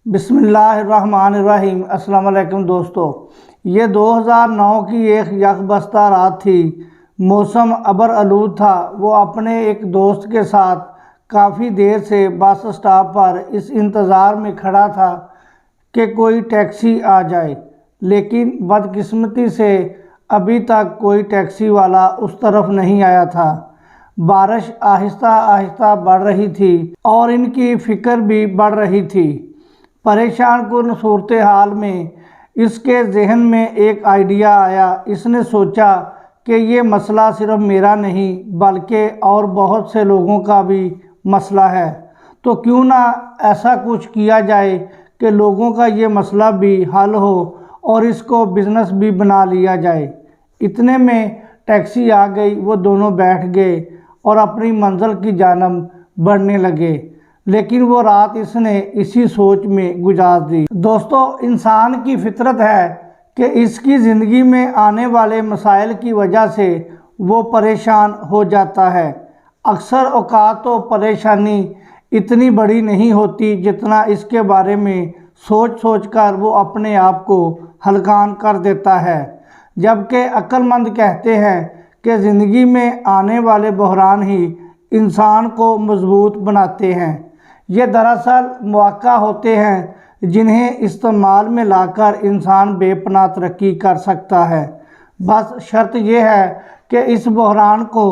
بسم اللہ الرحمن الرحیم۔ السلام علیکم دوستو، یہ 2009 کی ایک یکبستہ رات تھی۔ موسم ابر آلود تھا۔ وہ اپنے ایک دوست کے ساتھ کافی دیر سے بس اسٹاپ پر اس انتظار میں کھڑا تھا کہ کوئی ٹیکسی آ جائے، لیکن بدقسمتی سے ابھی تک کوئی ٹیکسی والا اس طرف نہیں آیا تھا۔ بارش آہستہ آہستہ بڑھ رہی تھی اور ان کی فکر بھی بڑھ رہی تھی۔ پریشان کن صورتحال میں اس کے ذہن میں ایک آئیڈیا آیا۔ اس نے سوچا کہ یہ مسئلہ صرف میرا نہیں بلکہ اور بہت سے لوگوں کا بھی مسئلہ ہے، تو کیوں نہ ایسا کچھ کیا جائے کہ لوگوں کا یہ مسئلہ بھی حل ہو اور اس کو بزنس بھی بنا لیا جائے۔ اتنے میں ٹیکسی آ گئی۔ وہ دونوں بیٹھ گئے اور اپنی منزل کی جانب بڑھنے لگے، لیکن وہ رات اس نے اسی سوچ میں گزار دی۔ دوستو، انسان کی فطرت ہے کہ اس کی زندگی میں آنے والے مسائل کی وجہ سے وہ پریشان ہو جاتا ہے۔ اکثر اوقات تو پریشانی اتنی بڑی نہیں ہوتی جتنا اس کے بارے میں سوچ سوچ کر وہ اپنے آپ کو ہلکان کر دیتا ہے، جبکہ عقل مند کہتے ہیں کہ زندگی میں آنے والے بحران ہی انسان کو مضبوط بناتے ہیں۔ یہ دراصل مواقع ہوتے ہیں جنہیں استعمال میں لا کر انسان بے پناہ ترقی کر سکتا ہے۔ بس شرط یہ ہے کہ اس بحران کو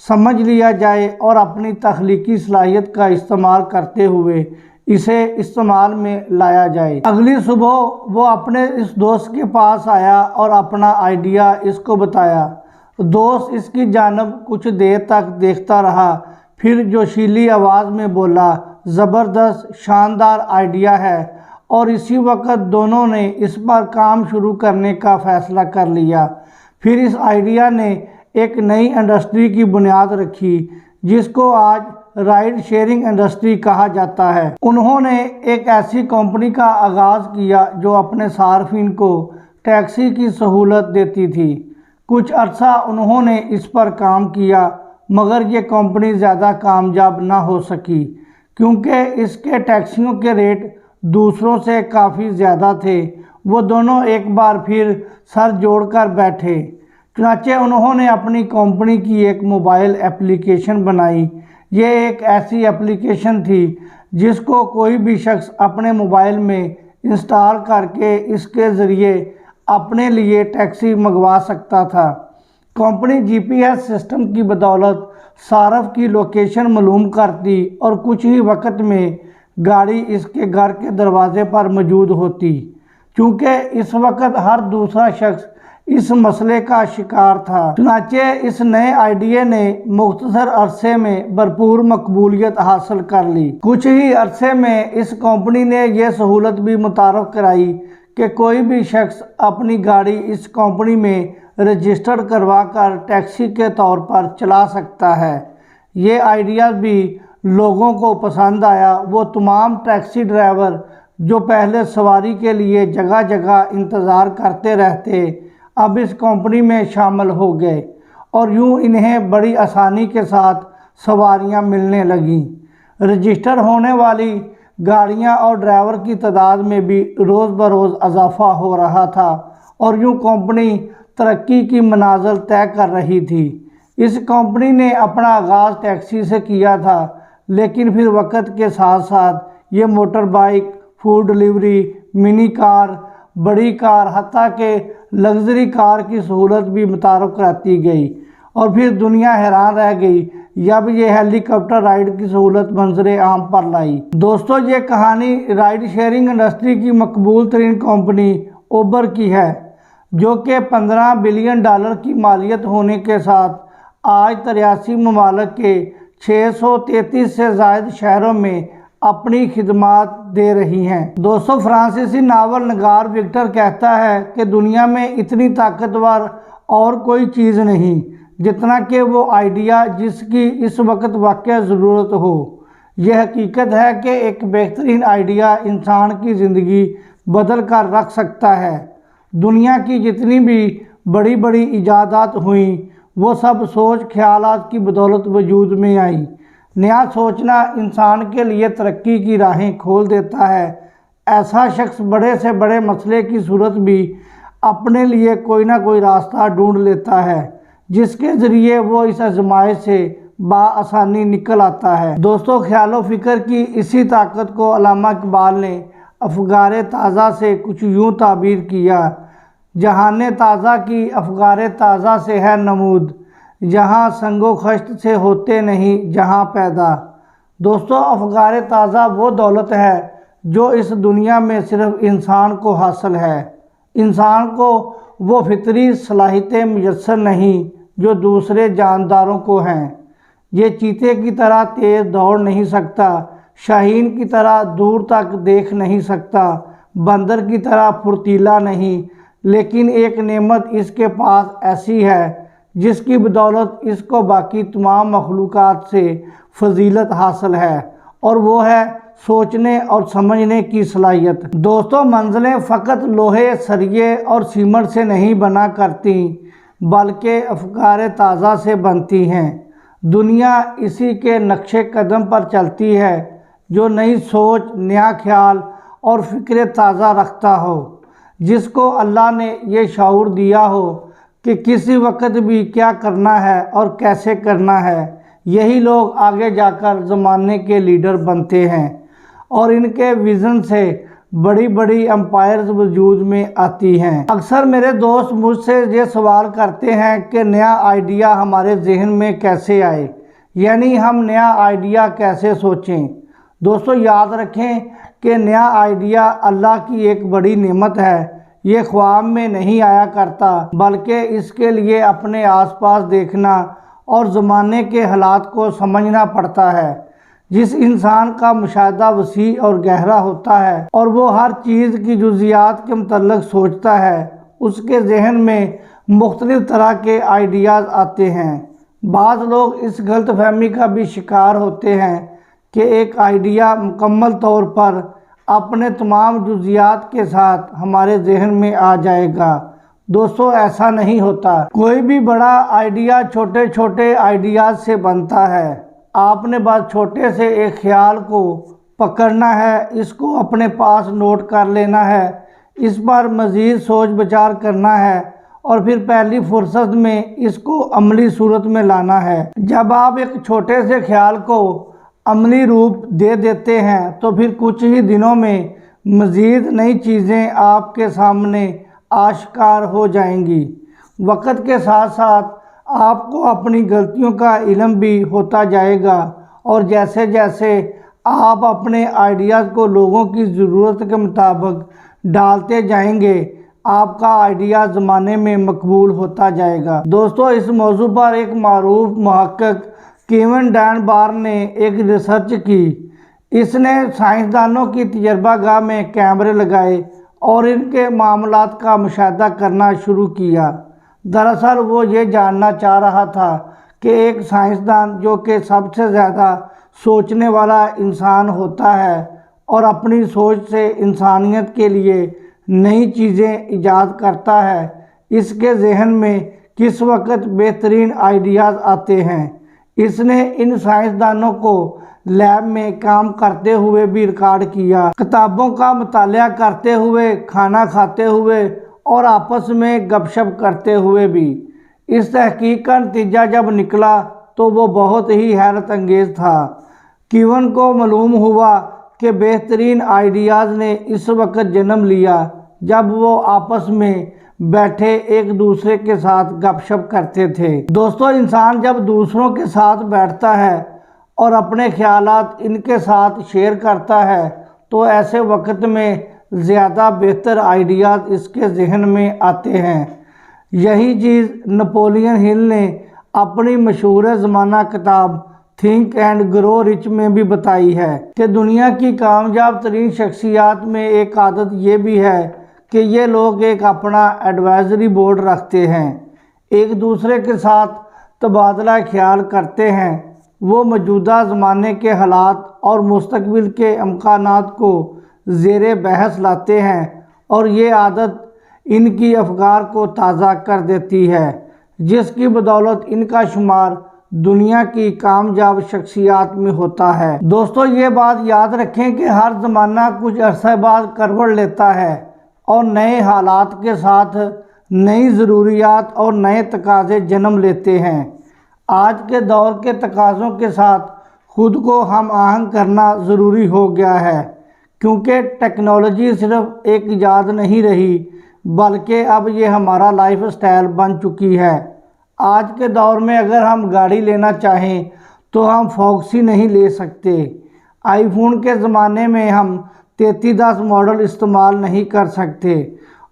سمجھ لیا جائے اور اپنی تخلیقی صلاحیت کا استعمال کرتے ہوئے اسے استعمال میں لایا جائے۔ اگلی صبح وہ اپنے اس دوست کے پاس آیا اور اپنا آئیڈیا اس کو بتایا۔ دوست اس کی جانب کچھ دیر تک دیکھتا رہا، پھر جوشیلی آواز میں بولا، زبردست، شاندار آئیڈیا ہے۔ اور اسی وقت دونوں نے اس پر کام شروع کرنے کا فیصلہ کر لیا۔ پھر اس آئیڈیا نے ایک نئی انڈسٹری کی بنیاد رکھی جس کو آج رائڈ شیئرنگ انڈسٹری کہا جاتا ہے۔ انہوں نے ایک ایسی کمپنی کا آغاز کیا جو اپنے صارفین کو ٹیکسی کی سہولت دیتی تھی۔ کچھ عرصہ انہوں نے اس پر کام کیا، مگر یہ کمپنی زیادہ کامیاب نہ ہو سکی کیونکہ اس کے ٹیکسیوں کے ریٹ دوسروں سے کافی زیادہ تھے۔ وہ دونوں ایک بار پھر سر جوڑ کر بیٹھے۔ چنانچہ انہوں نے اپنی کمپنی کی ایک موبائل ایپلیکیشن بنائی۔ یہ ایک ایسی ایپلیکیشن تھی جس کو کوئی بھی شخص اپنے موبائل میں انسٹال کر کے اس کے ذریعے اپنے لیے ٹیکسی منگوا سکتا تھا۔ کمپنی جی پی ایس سسٹم کی بدولت صارف کی لوکیشن معلوم کرتی اور کچھ ہی وقت میں گاڑی اس کے گھر کے دروازے پر موجود ہوتی۔ چونکہ اس وقت ہر دوسرا شخص اس مسئلے کا شکار تھا، چنانچہ اس نئے آئیڈیا نے مختصر عرصے میں بھرپور مقبولیت حاصل کر لی۔ کچھ ہی عرصے میں اس کمپنی نے یہ سہولت بھی متعارف کرائی کہ کوئی بھی شخص اپنی گاڑی اس کمپنی میں رجسٹرڈ کروا کر ٹیکسی کے طور پر چلا سکتا ہے۔ یہ آئیڈیا بھی لوگوں کو پسند آیا۔ وہ تمام ٹیکسی ڈرائیور جو پہلے سواری کے لیے جگہ جگہ انتظار کرتے رہتے، اب اس کمپنی میں شامل ہو گئے اور یوں انہیں بڑی آسانی کے ساتھ سواریاں ملنے لگیں۔ رجسٹر ہونے والی گاڑیاں اور ڈرائیور کی تعداد میں بھی روز بروز اضافہ ہو رہا تھا اور یوں کمپنی ترقی کی منازل طے کر رہی تھی۔ اس کمپنی نے اپنا آغاز ٹیکسی سے کیا تھا، لیکن پھر وقت کے ساتھ ساتھ یہ موٹر بائیک، فوڈ ڈیلیوری، منی کار، بڑی کار، حتیٰ کہ لگژری کار کی سہولت بھی متعارف کراتی گئی اور پھر دنیا حیران رہ گئی جب یہ ہیلی کاپٹر رائڈ کی سہولت منظر عام پر لائی۔ دوستو، یہ کہانی رائڈ شیئرنگ انڈسٹری کی مقبول ترین کمپنی اوبر کی ہے، جو کہ $15 بلین کی مالیت ہونے کے ساتھ آج 83 ممالک کے 633 سے زائد شہروں میں اپنی خدمات دے رہی ہیں۔ دوستو، فرانسیسی ناول نگار وکٹر کہتا ہے کہ دنیا میں اتنی طاقتور اور کوئی چیز نہیں جتنا کہ وہ آئیڈیا جس کی اس وقت واقع ضرورت ہو۔ یہ حقیقت ہے کہ ایک بہترین آئیڈیا انسان کی زندگی بدل کر رکھ سکتا ہے۔ دنیا کی جتنی بھی بڑی بڑی ایجادات ہوئیں وہ سب سوچ خیالات کی بدولت وجود میں آئیں۔ نیا سوچنا انسان کے لیے ترقی کی راہیں کھول دیتا ہے۔ ایسا شخص بڑے سے بڑے مسئلے کی صورت بھی اپنے لیے کوئی نہ کوئی راستہ ڈھونڈ لیتا ہے جس کے ذریعے وہ اس آزمائش سے بآسانی نکل آتا ہے۔ دوستو، خیال و فکر کی اسی طاقت کو علامہ اقبال نے افکار تازہ سے کچھ یوں تعبیر کیا: جہان تازہ کی افکار تازہ سے ہے نمود، جہاں سنگ و خشت سے ہوتے نہیں جہاں پیدا۔ دوستو، افکار تازہ وہ دولت ہے جو اس دنیا میں صرف انسان کو حاصل ہے۔ انسان کو وہ فطری صلاحیتیں میسر نہیں جو دوسرے جانداروں کو ہیں۔ یہ چیتے کی طرح تیز دوڑ نہیں سکتا، شاہین کی طرح دور تک دیکھ نہیں سکتا، بندر کی طرح پھرتیلا نہیں، لیکن ایک نعمت اس کے پاس ایسی ہے جس کی بدولت اس کو باقی تمام مخلوقات سے فضیلت حاصل ہے، اور وہ ہے سوچنے اور سمجھنے کی صلاحیت۔ دوستو، منزلیں فقط لوہے، سریے اور سیمنٹ سے نہیں بنا کرتی بلکہ افکار تازہ سے بنتی ہیں۔ دنیا اسی کے نقش قدم پر چلتی ہے جو نئی سوچ، نیا خیال اور فکر تازہ رکھتا ہو، جس کو اللہ نے یہ شعور دیا ہو کہ کسی وقت بھی کیا کرنا ہے اور کیسے کرنا ہے۔ یہی لوگ آگے جا کر زمانے کے لیڈر بنتے ہیں اور ان کے ویژن سے بڑی بڑی امپائرز وجود میں آتی ہیں۔ اکثر میرے دوست مجھ سے یہ سوال کرتے ہیں کہ نیا آئیڈیا ہمارے ذہن میں کیسے آئے، یعنی ہم نیا آئیڈیا کیسے سوچیں۔ دوستو، یاد رکھیں کہ نیا آئیڈیا اللہ کی ایک بڑی نعمت ہے۔ یہ خواب میں نہیں آیا کرتا بلکہ اس کے لیے اپنے آس پاس دیکھنا اور زمانے کے حالات کو سمجھنا پڑتا ہے۔ جس انسان کا مشاہدہ وسیع اور گہرا ہوتا ہے اور وہ ہر چیز کی جزیات کے متعلق سوچتا ہے، اس کے ذہن میں مختلف طرح کے آئیڈیاز آتے ہیں۔ بعض لوگ اس غلط فہمی کا بھی شکار ہوتے ہیں کہ ایک آئیڈیا مکمل طور پر اپنے تمام جزیات کے ساتھ ہمارے ذہن میں آ جائے گا۔ دوستو، ایسا نہیں ہوتا۔ کوئی بھی بڑا آئیڈیا چھوٹے چھوٹے آئیڈیاز سے بنتا ہے۔ آپ نے بس چھوٹے سے ایک خیال کو پکڑنا ہے، اس کو اپنے پاس نوٹ کر لینا ہے، اس پر مزید سوچ بچار کرنا ہے اور پھر پہلی فرصت میں اس کو عملی صورت میں لانا ہے۔ جب آپ ایک چھوٹے سے خیال کو عملی روپ دے دیتے ہیں تو پھر کچھ ہی دنوں میں مزید نئی چیزیں آپ کے سامنے آشکار ہو جائیں گی۔ وقت کے ساتھ ساتھ آپ کو اپنی غلطیوں کا علم بھی ہوتا جائے گا، اور جیسے جیسے آپ اپنے آئیڈیاز کو لوگوں کی ضرورت کے مطابق ڈالتے جائیں گے، آپ کا آئیڈیا زمانے میں مقبول ہوتا جائے گا۔ دوستو، اس موضوع پر ایک معروف محقق کیون ڈنبار نے ایک ریسرچ کی۔ اس نے سائنسدانوں کی تجربہ گاہ میں کیمرے لگائے اور ان کے معاملات کا مشاہدہ کرنا شروع کیا۔ دراصل وہ یہ جاننا چاہ رہا تھا کہ ایک سائنسدان جو کہ سب سے زیادہ سوچنے والا انسان ہوتا ہے اور اپنی سوچ سے انسانیت کے لیے نئی چیزیں ایجاد کرتا ہے، اس کے ذہن میں کس وقت بہترین آئیڈیاز آتے ہیں۔ اس نے ان سائنسدانوں کو لیب میں کام کرتے ہوئے بھی ریکارڈ کیا، کتابوں کا مطالعہ کرتے ہوئے، کھانا کھاتے ہوئے اور آپس میں گپ شپ کرتے ہوئے بھی۔ اس تحقیق کا نتیجہ جب نکلا تو وہ بہت ہی حیرت انگیز تھا۔ کیون کو معلوم ہوا کہ بہترین آئیڈیاز نے اس وقت جنم لیا جب وہ آپس میں بیٹھے ایک دوسرے کے ساتھ گپ شپ کرتے تھے۔ دوستو، انسان جب دوسروں کے ساتھ بیٹھتا ہے اور اپنے خیالات ان کے ساتھ شیئر کرتا ہے تو ایسے وقت میں زیادہ بہتر آئیڈیاز اس کے ذہن میں آتے ہیں۔ یہی چیز نپولین ہل نے اپنی مشہور زمانہ کتاب تھنک اینڈ گرو رچ میں بھی بتائی ہے کہ دنیا کی کامیاب ترین شخصیات میں ایک عادت یہ بھی ہے کہ یہ لوگ ایک اپنا ایڈوائزری بورڈ رکھتے ہیں، ایک دوسرے کے ساتھ تبادلہ خیال کرتے ہیں، وہ موجودہ زمانے کے حالات اور مستقبل کے امکانات کو زیر بحث لاتے ہیں، اور یہ عادت ان کی افکار کو تازہ کر دیتی ہے، جس کی بدولت ان کا شمار دنیا کی کامیاب شخصیات میں ہوتا ہے۔ دوستو یہ بات یاد رکھیں کہ ہر زمانہ کچھ عرصہ بعد کروٹ لیتا ہے اور نئے حالات کے ساتھ نئی ضروریات اور نئے تقاضے جنم لیتے ہیں۔ آج کے دور کے تقاضوں کے ساتھ خود کو ہم آہنگ کرنا ضروری ہو گیا ہے، کیونکہ ٹیکنالوجی صرف ایک ایجاد نہیں رہی بلکہ اب یہ ہمارا لائف سٹائل بن چکی ہے۔ آج کے دور میں اگر ہم گاڑی لینا چاہیں تو ہم فوکسی نہیں لے سکتے۔ آئی فون کے زمانے میں ہم 3310 ماڈل استعمال نہیں کر سکتے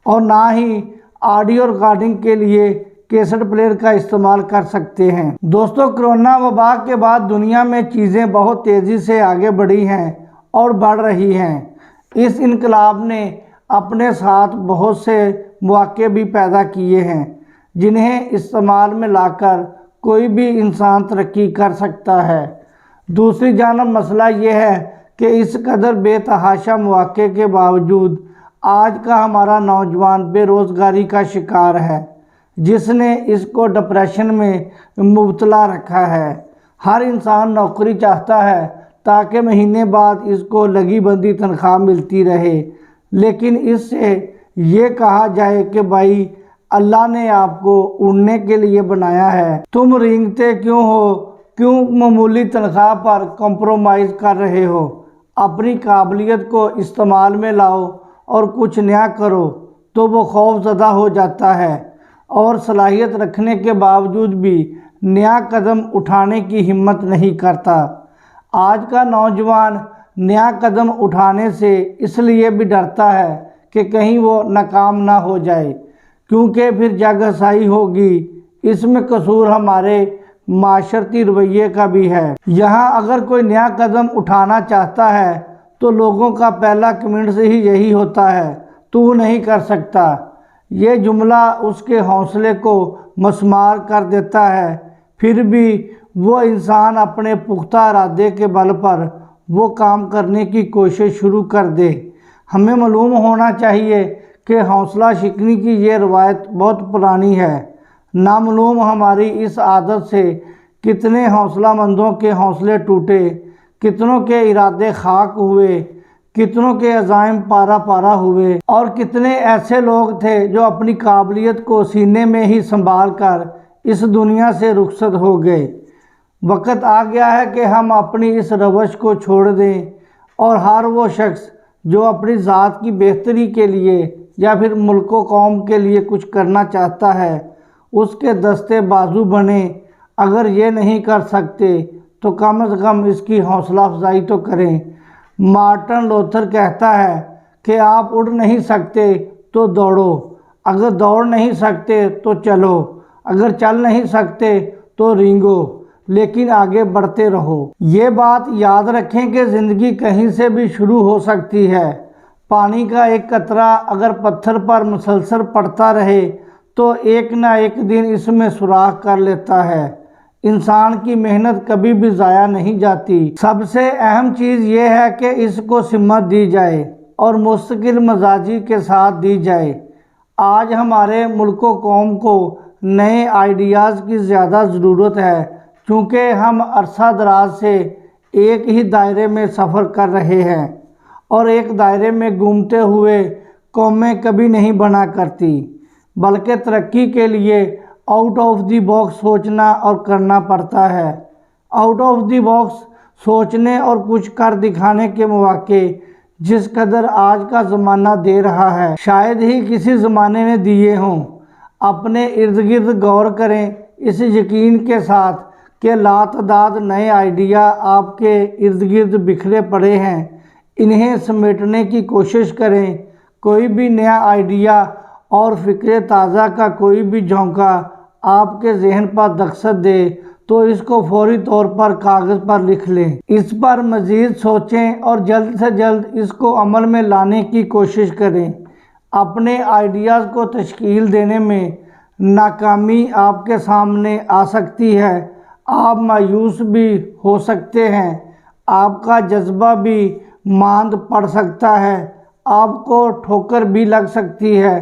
اور نہ ہی آڈیو ریکارڈنگ کے لیے کیسٹ پلیئر کا استعمال کر سکتے ہیں۔ دوستو کرونا وبا کے بعد دنیا میں چیزیں بہت تیزی سے آگے بڑھی ہیں اور بڑھ رہی ہیں۔ اس انقلاب نے اپنے ساتھ بہت سے مواقع بھی پیدا کیے ہیں جنہیں استعمال میں لا کر کوئی بھی انسان ترقی کر سکتا ہے۔ دوسری جانب مسئلہ یہ ہے کہ اس قدر بے تحاشا مواقع کے باوجود آج کا ہمارا نوجوان بے روزگاری کا شکار ہے، جس نے اس کو ڈپریشن میں مبتلا رکھا ہے۔ ہر انسان نوکری چاہتا ہے تاکہ مہینے بعد اس کو لگی بندی تنخواہ ملتی رہے، لیکن اس سے یہ کہا جائے کہ بھائی اللہ نے آپ کو اڑنے کے لیے بنایا ہے، تم رینگتے کیوں ہو، کیوں معمولی تنخواہ پر کمپرومائز کر رہے ہو؟ اپنی قابلیت کو استعمال میں لاؤ اور کچھ نیا کرو۔ تو وہ خوف زدہ ہو جاتا ہے اور صلاحیت رکھنے کے باوجود بھی نیا قدم اٹھانے کی ہمت نہیں کرتا۔ آج کا نوجوان نیا قدم اٹھانے سے اس لیے بھی ڈرتا ہے کہ کہیں وہ ناکام نہ ہو جائے، کیونکہ پھر جگ ہنسائی ہوگی۔ اس میں قصور ہمارے معاشرتی رویے کا بھی ہے۔ یہاں اگر کوئی نیا قدم اٹھانا چاہتا ہے تو لوگوں کا پہلا کمنٹ سے ہی یہی ہوتا ہے، تو نہیں کر سکتا۔ یہ جملہ اس کے حوصلے کو مسمار کر دیتا ہے، پھر بھی وہ انسان اپنے پختہ ارادے کے بل پر وہ کام کرنے کی کوشش شروع کر دے۔ ہمیں معلوم ہونا چاہیے کہ حوصلہ شکنی کی یہ روایت بہت پرانی ہے۔ نامعلوم ہماری اس عادت سے کتنے حوصلہ مندوں کے حوصلے ٹوٹے، کتنوں کے ارادے خاک ہوئے، کتنوں کے عزائم پارا پارا ہوئے، اور کتنے ایسے لوگ تھے جو اپنی قابلیت کو سینے میں ہی سنبھال کر اس دنیا سے رخصت ہو گئے۔ وقت آ گیا ہے کہ ہم اپنی اس روش کو چھوڑ دیں اور ہر وہ شخص جو اپنی ذات کی بہتری کے لیے یا پھر ملک و قوم کے لیے کچھ کرنا چاہتا ہے اس کے دستے بازو بنیں۔ اگر یہ نہیں کر سکتے تو کم از کم اس کی حوصلہ افزائی تو کریں۔ مارٹن لوتھر کہتا ہے کہ آپ اڑ نہیں سکتے تو دوڑو، اگر دوڑ نہیں سکتے تو چلو، اگر چل نہیں سکتے تو رینگو، لیکن آگے بڑھتے رہو۔ یہ بات یاد رکھیں کہ زندگی کہیں سے بھی شروع ہو سکتی ہے۔ پانی کا ایک قطرہ اگر پتھر پر مسلسل پڑتا رہے تو ایک نہ ایک دن اس میں سوراخ کر لیتا ہے۔ انسان کی محنت کبھی بھی ضائع نہیں جاتی۔ سب سے اہم چیز یہ ہے کہ اس کو سمت دی جائے اور مستقل مزاجی کے ساتھ دی جائے۔ آج ہمارے ملک و قوم کو نئے آئیڈیاز کی زیادہ ضرورت ہے، کیونکہ ہم عرصہ دراز سے ایک ہی دائرے میں سفر کر رہے ہیں اور ایک دائرے میں گھومتے ہوئے قومیں کبھی نہیں بنا کرتی، بلکہ ترقی کے لیے آؤٹ آف دی باکس سوچنا اور کرنا پڑتا ہے۔ آؤٹ آف دی باکس سوچنے اور کچھ کر دکھانے کے مواقع جس قدر آج کا زمانہ دے رہا ہے شاید ہی کسی زمانے نے دیے ہوں۔ اپنے ارد گرد غور کریں، اس یقین کے ساتھ کہ لاتعداد نئے آئیڈیا آپ کے ارد گرد بکھرے پڑے ہیں، انہیں سمیٹنے کی کوشش کریں۔ کوئی بھی نیا آئیڈیا اور فکر تازہ کا کوئی بھی جھونکا آپ کے ذہن پر دستک دے تو اس کو فوری طور پر کاغذ پر لکھ لیں، اس پر مزید سوچیں اور جلد سے جلد اس کو عمل میں لانے کی کوشش کریں۔ اپنے آئیڈیاز کو تشکیل دینے میں ناکامی آپ کے سامنے آ سکتی ہے، آپ مایوس بھی ہو سکتے ہیں، آپ کا جذبہ بھی ماند پڑ سکتا ہے، آپ کو ٹھوکر بھی لگ سکتی ہے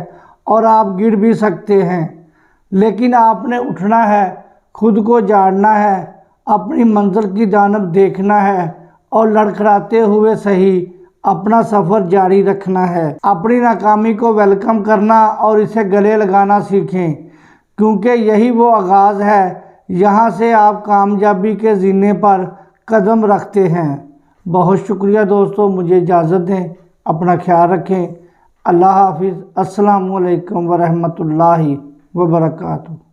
اور آپ گر بھی سکتے ہیں، لیکن آپ نے اٹھنا ہے، خود کو جاننا ہے، اپنی منزل کی جانب دیکھنا ہے اور لڑکھڑاتے ہوئے صحیح اپنا سفر جاری رکھنا ہے۔ اپنی ناکامی کو ویلکم کرنا اور اسے گلے لگانا سیکھیں، کیونکہ یہی وہ آغاز ہے یہاں سے آپ کامیابی کے زینے پر قدم رکھتے ہیں۔ بہت شکریہ دوستو، مجھے اجازت دیں، اپنا خیال رکھیں۔ اللہ حافظ۔ السلام علیکم ورحمۃ اللہ وبرکاتہ۔